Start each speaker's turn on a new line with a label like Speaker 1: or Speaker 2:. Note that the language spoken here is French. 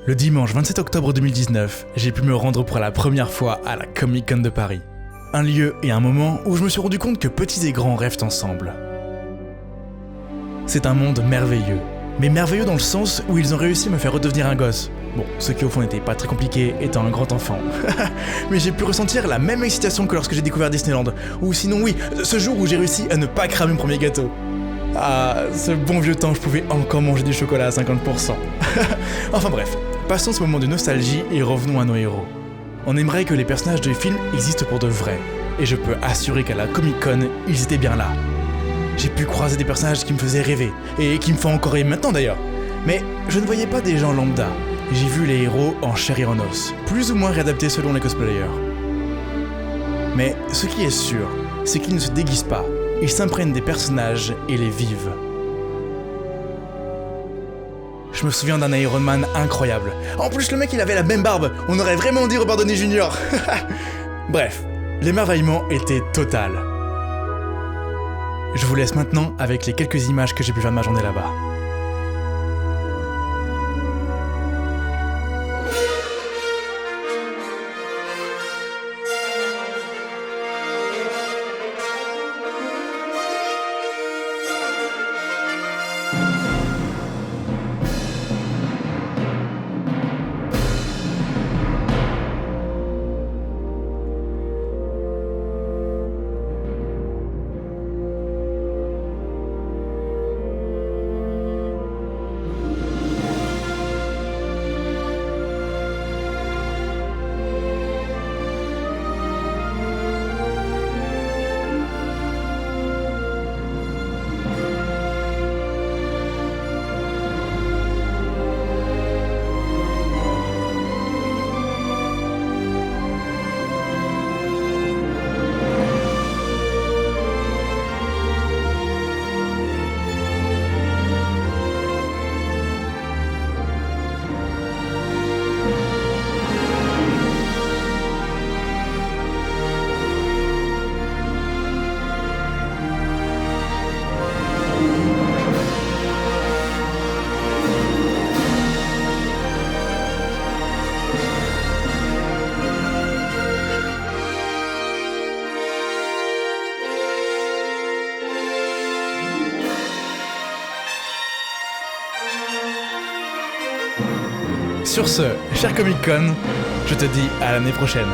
Speaker 1: Le dimanche 27 octobre 2019, j'ai pu me rendre pour la première fois à la Comic Con de Paris. Un lieu et un moment où je me suis rendu compte que petits et grands rêvent ensemble. C'est un monde merveilleux, mais merveilleux dans le sens où ils ont réussi à me faire redevenir un gosse. Bon, ce qui au fond n'était pas très compliqué étant un grand enfant. Mais j'ai pu ressentir la même excitation que lorsque j'ai découvert Disneyland, ou sinon oui, ce jour où j'ai réussi à ne pas cramer mon premier gâteau. Ah, ce bon vieux temps, je pouvais encore manger du chocolat à 50%. Enfin bref, passons ce moment de nostalgie et revenons à nos héros. On aimerait que les personnages de films existent pour de vrai, et je peux assurer qu'à la Comic Con, ils étaient bien là. J'ai pu croiser des personnages qui me faisaient rêver, et qui me font encore rêver maintenant d'ailleurs. Mais je ne voyais pas des gens lambda, j'ai vu les héros en chair et en os, plus ou moins réadaptés selon les cosplayers. Mais ce qui est sûr, c'est qu'ils ne se déguisent pas, ils s'imprègnent des personnages et les vivent. Je me souviens d'un Iron Man incroyable. En plus, le mec, il avait la même barbe. On aurait vraiment dit Robert Downey Jr. Bref, l'émerveillement était total. Je vous laisse maintenant avec les quelques images que j'ai pu faire de ma journée là-bas. Sur ce, cher Comic Con, je te dis à l'année prochaine.